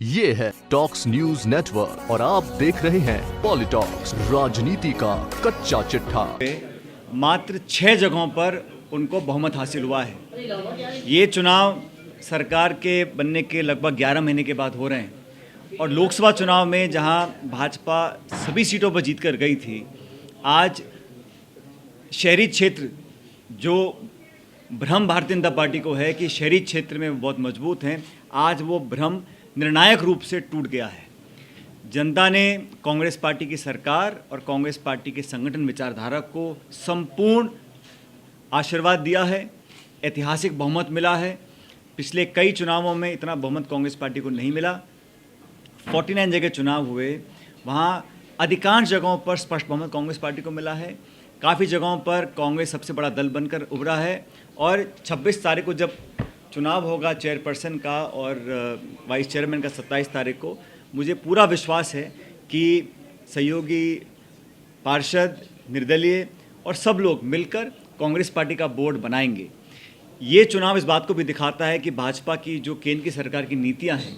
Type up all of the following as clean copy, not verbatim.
ये है talks news network और आप देख रहे हैं पॉलिटॉक्स, राजनीति का कच्चा चिट्ठा। मात्र 6 जगहों पर उनको बहुमत हासिल हुआ है। ये चुनाव सरकार के बनने के लगभग 11 महीने के बाद हो रहे हैं और लोकसभा चुनाव में जहां भाजपा सभी सीटों पर जीतकर गई थी, आज शहरी क्षेत्र जो भ्रम भारतीय जनता पार्टी को है कि शहरी क्षेत्र में बहुत मजबूत हैं, आज वो भ्रम निर्णायक रूप से टूट गया है। जनता ने कांग्रेस पार्टी की सरकार और कांग्रेस पार्टी के संगठन विचारधारा को संपूर्ण आशीर्वाद दिया है। ऐतिहासिक बहुमत मिला है। पिछले कई चुनावों में इतना बहुमत कांग्रेस पार्टी को नहीं मिला। 49 जगह चुनाव हुए, वहाँ अधिकांश जगहों पर स्पष्ट बहुमत कांग्रेस पार्टी को मिला है। काफ़ी जगहों पर कांग्रेस सबसे बड़ा दल बनकर उभरा है और 26 तारीख को जब चुनाव होगा चेयरपर्सन का और वाइस चेयरमैन का 27 तारीख को, मुझे पूरा विश्वास है कि सहयोगी पार्षद, निर्दलीय और सब लोग मिलकर कांग्रेस पार्टी का बोर्ड बनाएंगे। ये चुनाव इस बात को भी दिखाता है कि भाजपा की जो केंद्र की सरकार की नीतियां हैं,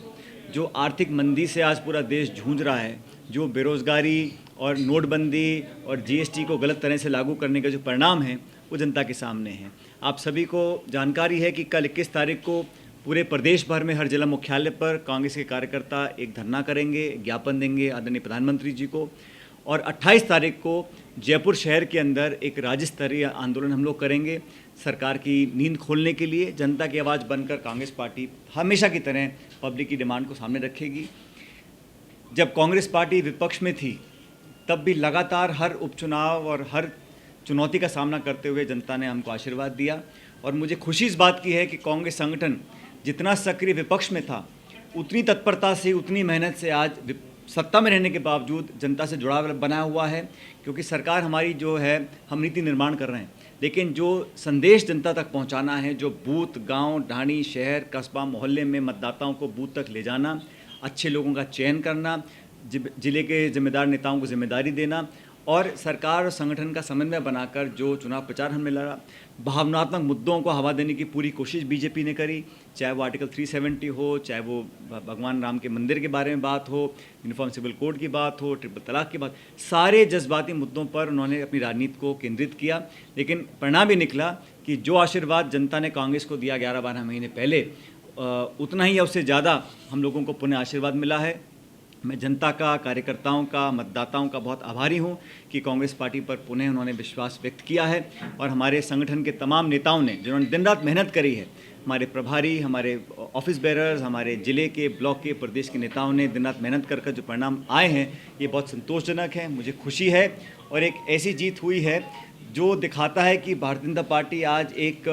जो आर्थिक मंदी से आज पूरा देश जूझ रहा है, जो बेरोज़गारी और नोटबंदी और जीएसटी को गलत तरह से लागू करने के जो परिणाम हैं, वो जनता के सामने हैं। आप सभी को जानकारी है कि कल 21 तारीख को पूरे प्रदेश भर में हर जिला मुख्यालय पर कांग्रेस के कार्यकर्ता एक धरना करेंगे, ज्ञापन देंगे आदरणीय प्रधानमंत्री जी को, और 28 तारीख को जयपुर शहर के अंदर एक राज्य स्तरीय आंदोलन हम लोग करेंगे सरकार की नींद खोलने के लिए। जनता की आवाज़ बनकर कांग्रेस पार्टी हमेशा की तरह पब्लिक की डिमांड को सामने रखेगी। जब कांग्रेस पार्टी विपक्ष में थी तब भी लगातार हर उपचुनाव और हर चुनौती का सामना करते हुए जनता ने हमको आशीर्वाद दिया और मुझे खुशी इस बात की है कि कांग्रेस संगठन जितना सक्रिय विपक्ष में था, उतनी तत्परता से, उतनी मेहनत से आज सत्ता में रहने के बावजूद जनता से जुड़ाव बना हुआ है। क्योंकि सरकार हमारी जो है, हम नीति निर्माण कर रहे हैं, लेकिन जो संदेश जनता तक पहुंचाना है, जो बूथ, गांव, ढाणी, शहर, कस्बा, मोहल्ले में मतदाताओं को बूथ तक ले जाना, अच्छे लोगों का चयन करना, जिले के जिम्मेदार नेताओं को जिम्मेदारी देना और सरकार और संगठन का समन्वय बनाकर जो चुनाव प्रचार हमने लड़ा, भावनात्मक मुद्दों को हवा देने की पूरी कोशिश बीजेपी ने करी। चाहे वो आर्टिकल 370 हो, चाहे वो भगवान राम के मंदिर के बारे में बात हो, यूनिफॉर्म सिविल कोड की बात हो, ट्रिपल तलाक की बात, सारे जज्बाती मुद्दों पर उन्होंने अपनी राजनीति को केंद्रित किया। लेकिन परिणाम भी निकला कि जो आशीर्वाद जनता ने कांग्रेस को दिया 11-12 महीने पहले, उतना ही या उससे ज़्यादा हम लोगों को पुनः आशीर्वाद मिला है। मैं जनता का, कार्यकर्ताओं का, मतदाताओं का बहुत आभारी हूं कि कांग्रेस पार्टी पर पुनः उन्होंने विश्वास व्यक्त किया है और हमारे संगठन के तमाम नेताओं ने, जिन्होंने दिन रात मेहनत करी है, हमारे प्रभारी, हमारे ऑफिस बेरर्स, हमारे ज़िले के, ब्लॉक के, प्रदेश के नेताओं ने दिन रात मेहनत कर जो परिणाम आए हैं, ये बहुत संतोषजनक है। मुझे खुशी है और एक ऐसी जीत हुई है जो दिखाता है कि भारतीय जनता पार्टी आज एक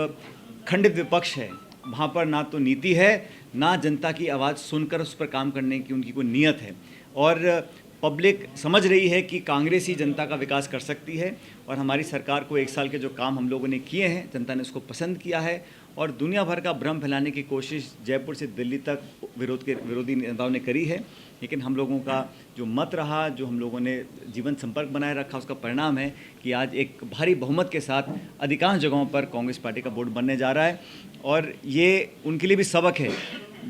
खंडित विपक्ष है। वहाँ पर ना तो नीति है, ना जनता की आवाज़ सुनकर उस पर काम करने की उनकी कोई नीयत है। और पब्लिक समझ रही है कि कांग्रेस ही जनता का विकास कर सकती है और हमारी सरकार को 1 साल के जो काम हम लोगों ने किए हैं, जनता ने उसको पसंद किया है। और दुनिया भर का भ्रम फैलाने की कोशिश जयपुर से दिल्ली तक विरोधी नेताओं ने करी है, लेकिन हम लोगों का जो मत रहा, जो हम लोगों ने जीवन संपर्क बनाए रखा, उसका परिणाम है कि आज एक भारी बहुमत के साथ अधिकांश जगहों पर कांग्रेस पार्टी का बोर्ड बनने जा रहा है। और ये उनके लिए भी सबक है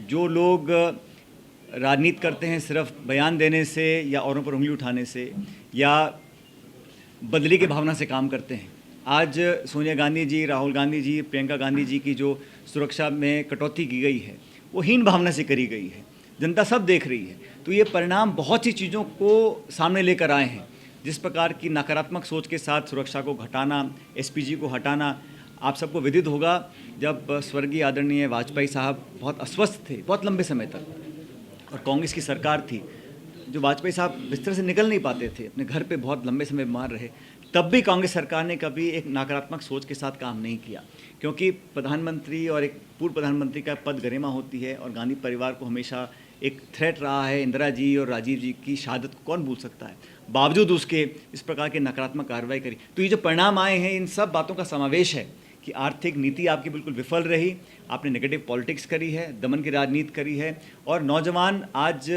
जो लोग राजनीति करते हैं सिर्फ बयान देने से या औरों पर उंगली उठाने से या बदले की भावना से काम करते हैं। आज सोनिया गांधी जी, राहुल गांधी जी, प्रियंका गांधी जी की जो सुरक्षा में कटौती की गई है, वो हीन भावना से करी गई है। जनता सब देख रही है। तो ये परिणाम बहुत सी चीज़ों को सामने लेकर आए हैं। जिस प्रकार की नकारात्मक सोच के साथ सुरक्षा को घटाना, एसपीजी को हटाना, आप सबको विदित होगा जब स्वर्गीय आदरणीय वाजपेयी साहब बहुत अस्वस्थ थे बहुत लंबे समय तक और कांग्रेस की सरकार थी, जो वाजपेयी साहब बिस्तर से निकल नहीं पाते थे, अपने घर पे बहुत लंबे समय बीमार रहे, तब भी कांग्रेस सरकार ने कभी एक नकारात्मक सोच के साथ काम नहीं किया। क्योंकि प्रधानमंत्री और एक पूर्व प्रधानमंत्री का पद गरिमा होती है और गांधी परिवार को हमेशा एक थ्रेट रहा है। इंदिरा जी और राजीव जी की शहादत को कौन भूल सकता है, बावजूद उसके इस प्रकार की नकारात्मक कार्रवाई करी। तो ये जो परिणाम आए हैं, इन सब बातों का समावेश है कि आर्थिक नीति आपकी बिल्कुल विफल रही, आपने नेगेटिव पॉलिटिक्स करी है, दमन की राजनीति करी है और नौजवान आज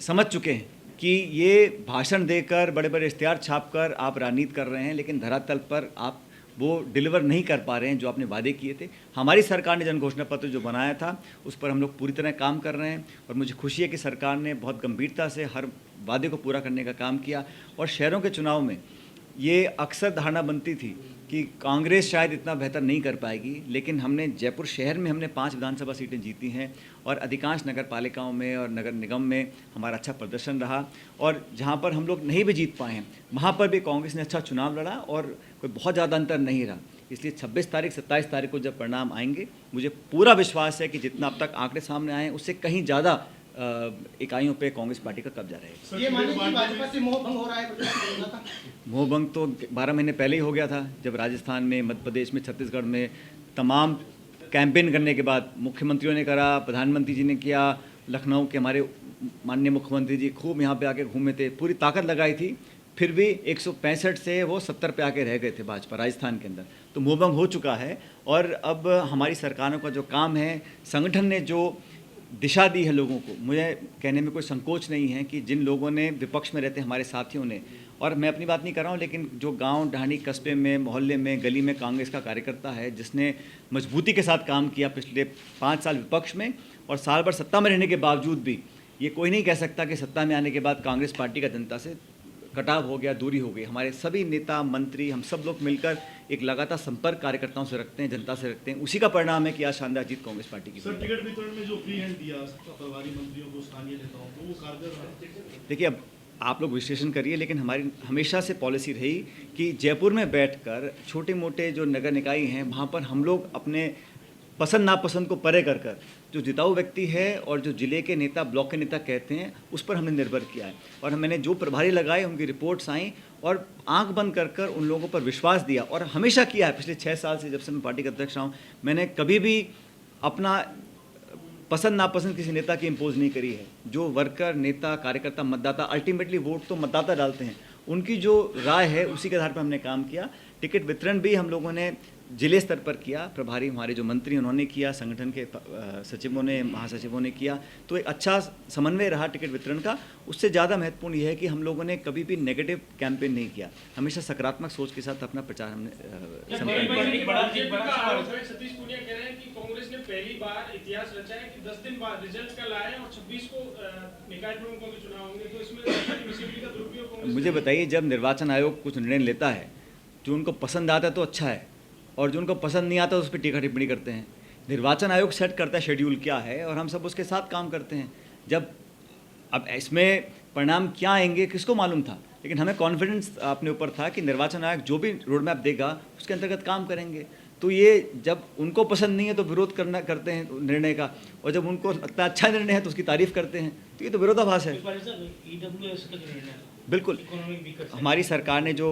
समझ चुके हैं कि ये भाषण देकर, बड़े बड़े इश्तिहार छापकर आप राजनीति कर रहे हैं, लेकिन धरातल पर आप वो डिलीवर नहीं कर पा रहे हैं जो आपने वादे किए थे। हमारी सरकार ने जन घोषणा पत्र जो बनाया था उस पर हम लोग पूरी तरह काम कर रहे हैं और मुझे खुशी है कि सरकार ने बहुत गंभीरता से हर वादे को पूरा करने का काम किया। और शहरों के चुनाव में ये अक्सर धारणा बनती थी कि कांग्रेस शायद इतना बेहतर नहीं कर पाएगी, लेकिन हमने जयपुर शहर में हमने 5 विधानसभा सीटें जीती हैं और अधिकांश नगर पालिकाओं में और नगर निगम में हमारा अच्छा प्रदर्शन रहा। और जहां पर हम लोग नहीं भी जीत पाए हैं वहां पर भी कांग्रेस ने अच्छा चुनाव लड़ा और कोई बहुत ज़्यादा अंतर नहीं रहा। इसलिए 26 तारीख 27 तारीख को जब परिणाम आएंगे, मुझे पूरा विश्वास है कि जितना अब तक आंकड़े सामने आए हैं उससे कहीं ज़्यादा इकाइयों पे कांग्रेस पार्टी का कब्जा रहेगा। ये मानिए कि भाजपा से मोह भंग हो रहा है। मोह भंग तो 12 महीने पहले ही हो गया था, जब राजस्थान में, मध्य प्रदेश में, छत्तीसगढ़ में तमाम कैंपेन करने के बाद मुख्यमंत्रियों ने करा, प्रधानमंत्री जी ने किया, लखनऊ के हमारे माननीय मुख्यमंत्री जी खूब यहाँ पे आके घूमे थे, पूरी ताकत लगाई थी, फिर भी 165 से वो 70 पे आके रह गए थे भाजपा राजस्थान के अंदर। तो मोह भंग हो चुका है और अब हमारी सरकारों का जो काम है, संगठन ने जो दिशा दी है लोगों को, मुझे कहने में कोई संकोच नहीं है कि जिन लोगों ने विपक्ष में रहते हमारे साथियों ने, और मैं अपनी बात नहीं कर रहा हूँ, लेकिन जो गांव ढाणी कस्बे में, मोहल्ले में, गली में कांग्रेस का कार्यकर्ता है जिसने मजबूती के साथ काम किया पिछले 5 साल विपक्ष में और साल भर सत्ता में रहने के बावजूद भी, ये कोई नहीं कह सकता कि सत्ता में आने के बाद कांग्रेस पार्टी का जनता से कटाव हो गया, दूरी हो गई। हमारे सभी नेता मंत्री, हम सब लोग मिलकर एक लगातार संपर्क कार्यकर्ताओं से रखते हैं, जनता से रखते हैं। उसी का परिणाम है कि आज शानदार जीत कांग्रेस पार्टी की। सर, टिकट वितरण में जो फ्री हैंड दिया प्रभारी मंत्रियों को, स्थानीय नेताओं को, वो कारगर रहा? देखिए, अब आप लोग विश्लेषण करिए, लेकिन हमारी हमेशा से पॉलिसी रही कि जयपुर में बैठकर छोटे मोटे जो नगर निकाय हैं वहाँ पर हम लोग अपने पसंद नापसंद को परे कर कर जो जिताऊ व्यक्ति है और जो जिले के नेता, ब्लॉक के नेता कहते हैं, उस पर हमने निर्भर किया है। और मैंने जो प्रभारी लगाए उनकी रिपोर्ट्स आई और आंख बंद कर कर उन लोगों पर विश्वास दिया और हमेशा किया है। पिछले 6 साल से जब से मैं पार्टी का अध्यक्ष रहा हूँ, मैंने कभी भी अपना पसंद नापसंद किसी नेता की इम्पोज नहीं करी है। जो वर्कर, नेता, कार्यकर्ता, मतदाता, अल्टीमेटली वोट तो मतदाता डालते हैं, उनकी जो राय है उसी के आधार पर हमने काम किया। टिकट वितरण भी हम लोगों ने जिले स्तर पर किया, प्रभारी हमारे जो मंत्री उन्होंने किया, संगठन के सचिवों ने, महासचिवों ने किया, तो एक अच्छा समन्वय रहा टिकट वितरण का। उससे ज़्यादा महत्वपूर्ण यह है कि हम लोगों ने कभी भी नेगेटिव कैंपेन नहीं किया, हमेशा सकारात्मक सोच के साथ अपना प्रचार हमने सतीश पूनिया कह रहे हैं कि कांग्रेस ने पहली बार इतिहास रचा है कि 10 दिन बाद रिजल्ट कल आए और 26 को निकाय प्रमुखों के चुनाव होंगे, तो इसमें का दुरुपयोग। मुझे बताइए, जब निर्वाचन आयोग कुछ निर्णय लेता है, जो उनको पसंद आता है तो अच्छा है, और जो उनको पसंद नहीं आता उस पर टीका टिप्पणी करते हैं। निर्वाचन आयोग सेट करता है शेड्यूल क्या है और हम सब उसके साथ काम करते हैं। जब अब इसमें परिणाम क्या आएंगे किसको मालूम था, लेकिन हमें कॉन्फिडेंस अपने ऊपर था कि निर्वाचन आयोग जो भी रोड मैप देगा उसके अंतर्गत काम करेंगे। तो ये जब उनको पसंद नहीं है तो विरोध करते हैं निर्णय का, और जब उनको लगता है अच्छा निर्णय है तो उसकी तारीफ करते हैं। तो ये तो विरोधाभास है। बिल्कुल, हमारी सरकार ने जो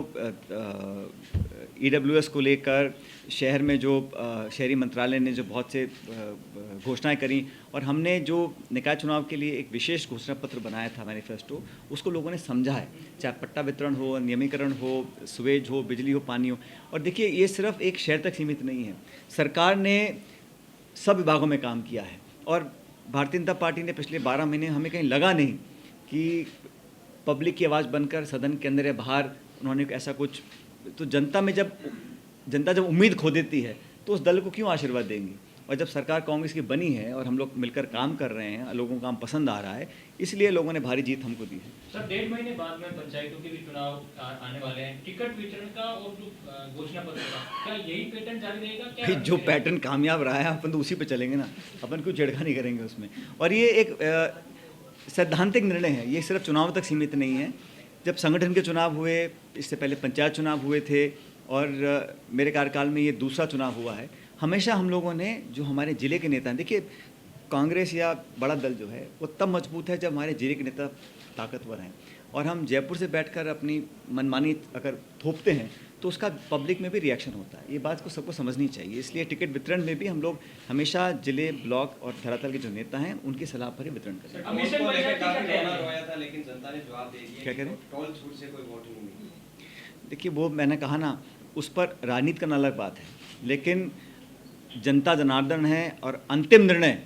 EWS को लेकर शहर में जो शहरी मंत्रालय ने जो बहुत से घोषणाएं करी, और हमने जो निकाय चुनाव के लिए एक विशेष घोषणा पत्र बनाया था, मैनिफेस्टो, उसको लोगों ने समझा है। चाहे पट्टा वितरण हो, नियमीकरण हो, सुवेज हो, बिजली हो, पानी हो। और देखिए, ये सिर्फ एक शहर तक सीमित नहीं है, सरकार ने सब विभागों में काम किया है। और भारतीय जनता पार्टी ने पिछले 12 महीने हमें कहीं लगा नहीं कि पब्लिक की आवाज़ बनकर सदन के अंदर या बाहर उन्होंने ऐसा कुछ, तो जनता जब उम्मीद खो देती है तो उस दल को क्यों आशीर्वाद देंगी। और जब सरकार कांग्रेस की बनी है और हम लोग मिलकर काम कर रहे हैं, लोगों को काम पसंद आ रहा है, इसलिए लोगों ने भारी जीत हमको दी है। सर, 1.5 महीने बाद में पंचायतों के भी चुनाव आने वाले हैं, टिकट वितरण का और जो घोषणा पत्र का, क्या यही पैटर्न जारी रहेगा? क्या जो पैटर्न कामयाब रहा है अपन तो उसी पे चलेंगे ना, अपन क्यों छेड़खानी करेंगे उसमें। और ये एक सैद्धांतिक निर्णय है, ये सिर्फ चुनाव तक सीमित नहीं है। जब संगठन के चुनाव हुए, इससे पहले पंचायत चुनाव हुए थे, और मेरे कार्यकाल में ये दूसरा चुनाव हुआ है, हमेशा हम लोगों ने, जो हमारे ज़िले के नेता हैं, देखिए कांग्रेस या बड़ा दल जो है वो तब मजबूत है जब हमारे ज़िले के नेता ताकतवर हैं। और हम जयपुर से बैठकर अपनी मनमानी अगर थोपते हैं तो उसका पब्लिक में भी रिएक्शन होता है। ये बात को सबको समझनी चाहिए। इसलिए टिकट वितरण में भी हम लोग हमेशा जिले, ब्लॉक और धरातल के जो नेता हैं उनकी सलाह पर ही वितरण करें। क्या कह रहे हैं? देखिए, वो मैंने कहा ना, उस पर राजनीति करना अलग बात है, लेकिन जनता जनार्दन है और अंतिम निर्णय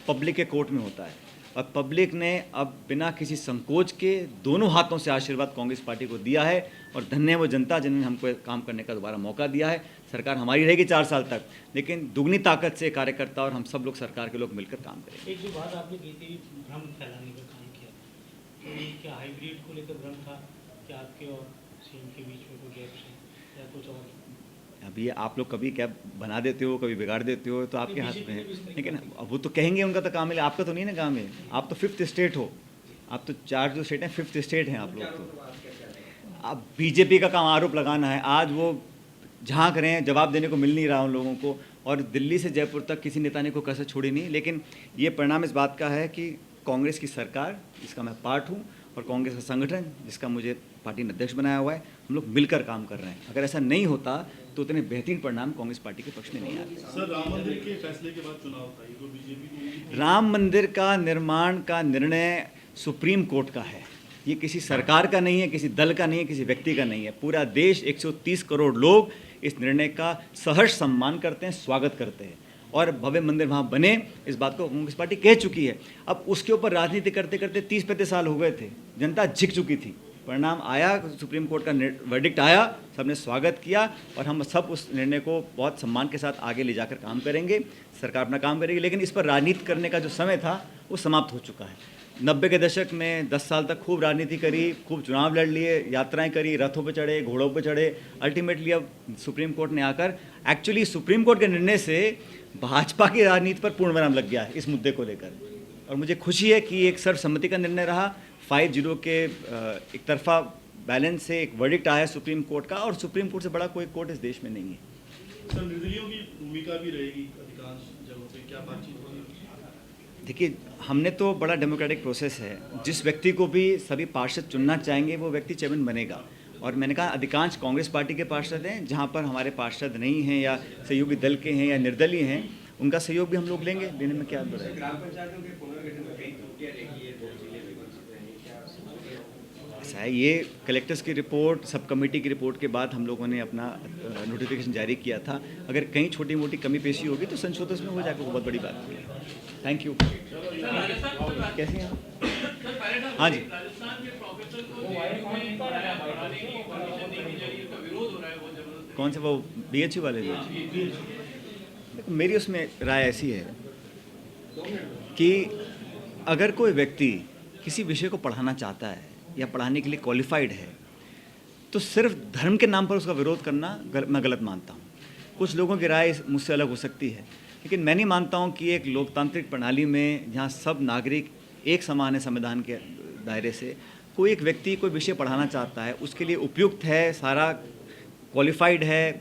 पब्लिक के कोर्ट में होता है। और पब्लिक ने अब बिना किसी संकोच के दोनों हाथों से आशीर्वाद कांग्रेस पार्टी को दिया है और धन्य है वो जनता जिन्होंने हमको काम करने का दोबारा मौका दिया है। सरकार हमारी रहेगी 4 साल तक, लेकिन दुगनी ताकत से कार्यकर्ता और हम सब लोग सरकार के लोग मिलकर काम करेंगे। एक जो बात आपने की थी, भ्रम फैलाने का काम किया, तो ये क्या हाइब्रिड को लेकर भ्रम था, क्या आपके और सीएम के बीच में कोई गैप है या कुछ और? अभी आप लोग कभी क्या बना देते हो, कभी बिगाड़ देते हो, तो आपके हाथ में है। लेकिन अब वो तो कहेंगे, उनका तो काम है, आपका तो नहीं ना काम है। आप तो 5th स्टेट हो, आप तो 4 जो स्टेट हैं 5th स्टेट हैं आप लोग। तो अब बीजेपी का काम आरोप लगाना है, आज वो झांक रहे हैं, जवाब देने को मिल नहीं रहा उन लोगों को, और दिल्ली से जयपुर तक किसी नेता ने कोई कसर छोड़ी नहीं। लेकिन ये परिणाम इस बात का है कि कांग्रेस की सरकार, जिसका मैं पार्ट हूँ, और कांग्रेस का संगठन, जिसका मुझे पार्टी ने अध्यक्ष बनाया हुआ है, हम लोग मिलकर काम कर रहे हैं। अगर ऐसा नहीं होता तो उतने बेहतरीन परिणाम कांग्रेस पार्टी के पक्ष में नहीं आते। सर, राम मंदिर के फैसले के बाद चुनाव था, ये तो बीजेपी राम मंदिर का निर्माण का निर्णय सुप्रीम कोर्ट का है। ये किसी सरकार का नहीं है, किसी दल का नहीं है, किसी व्यक्ति का नहीं है। पूरा देश 130 करोड़ लोग इस निर्णय का सहर्ष सम्मान करते हैं, स्वागत करते हैं, और भव्य मंदिर वहाँ बने, इस बात को कांग्रेस पार्टी कह चुकी है। अब उसके ऊपर राजनीति करते करते 30-35 साल हो गए थे, जनता झिक चुकी थी। परिणाम आया, सुप्रीम कोर्ट का वर्डिक्ट आया, सबने स्वागत किया, और हम सब उस निर्णय को बहुत सम्मान के साथ आगे ले जाकर काम करेंगे। सरकार अपना काम करेगी, लेकिन इस पर राजनीति करने का जो समय था वो समाप्त हो चुका है। 90 के दशक में 10 साल तक खूब राजनीति करी, खूब चुनाव लड़ लिए, यात्राएं करी, रथों पे चढ़े, घोड़ों पे चढ़े। अल्टीमेटली अब सुप्रीम कोर्ट ने आकर, एक्चुअली सुप्रीम कोर्ट के निर्णय से भाजपा की राजनीति पर पूर्ण विराम लग गया है इस मुद्दे को लेकर, और मुझे खुशी है कि एक सर्वसम्मति का निर्णय रहा। 5-0 के एक तरफा बैलेंस से एक वर्डिक्ट आया सुप्रीम कोर्ट का, और सुप्रीम कोर्ट से बड़ा कोई कोर्ट इस देश में नहीं है। सर, निर्दलीयों की भूमिका भी रहेगी अधिकांश जगहों पे, क्या बातचीत होगी? देखिए, हमने तो बड़ा डेमोक्रेटिक प्रोसेस है, जिस व्यक्ति को भी सभी पार्षद चुनना चाहेंगे वो व्यक्ति चेयरमैन बनेगा। और मैंने कहा अधिकांश कांग्रेस पार्टी के पार्षद हैं, जहाँ पर हमारे पार्षद नहीं हैं या सहयोगी दल के हैं या निर्दलीय हैं, उनका सहयोग भी हम लोग लेंगे, देने में क्या बुराई है। ऐसा है, ये कलेक्टर्स की रिपोर्ट, सब कमेटी की रिपोर्ट के बाद हम लोगों ने अपना नोटिफिकेशन जारी किया था। अगर कहीं छोटी मोटी कमी पेशी होगी तो संशोधन उसमें हो जाएगा, बहुत बड़ी बात नहीं है। Thank you. कैसे हैं आप? हाँ जी, कौन से वो BHU वाले भी? मेरी उसमें राय ऐसी है कि अगर कोई व्यक्ति किसी विषय को पढ़ाना चाहता है या पढ़ाने के लिए क्वालिफाइड है, तो सिर्फ धर्म के नाम पर उसका विरोध करना मैं गलत मानता हूँ। कुछ लोगों की राय मुझसे अलग हो सकती है, लेकिन मैं नहीं मानता हूँ कि एक लोकतांत्रिक प्रणाली में, जहाँ सब नागरिक एक समान है संविधान के दायरे से, कोई एक व्यक्ति कोई विषय पढ़ाना चाहता है, उसके लिए उपयुक्त है, सारा क्वालिफाइड है,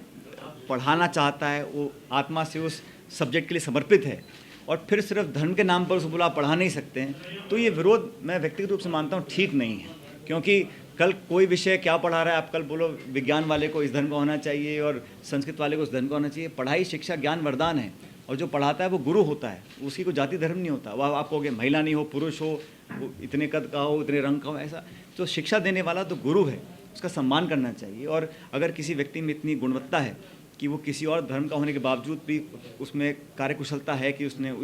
पढ़ाना चाहता है, वो आत्मा से उस सब्जेक्ट के लिए समर्पित है, और फिर सिर्फ धर्म के नाम पर उसको बोला पढ़ा नहीं सकते हैं, तो ये विरोध मैं व्यक्तिगत रूप से मानता हूँ ठीक नहीं है। क्योंकि कल कोई विषय क्या पढ़ा रहा है, आप कल बोलो विज्ञान वाले को इस धर्म का होना चाहिए और संस्कृत वाले को उस धर्म का होना चाहिए। पढ़ाई, शिक्षा, ज्ञान वरदान है, और जो पढ़ाता है वो गुरु होता है, उसकी कोई जाति धर्म नहीं होता। वह आप कहोगे महिला नहीं हो, पुरुष हो, वो इतने कद का हो, इतने रंग का हो, ऐसा तो शिक्षा देने वाला तो गुरु है, उसका सम्मान करना चाहिए। और अगर किसी व्यक्ति में इतनी गुणवत्ता है कि वो किसी और धर्म का होने के बावजूद भी उसमें कार्यकुशलता है कि उसने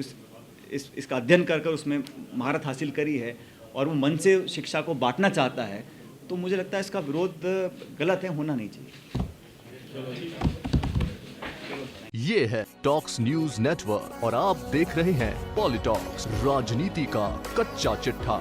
इसका अध्ययन कर कर उसमें महारत हासिल करी है, और वो मन से शिक्षा को बांटना चाहता है, तो मुझे लगता है इसका विरोध गलत है, होना नहीं चाहिए। ये है टॉक्स न्यूज नेटवर्क और आप देख रहे हैं पॉलिटॉक्स, राजनीति का कच्चा चिट्ठा।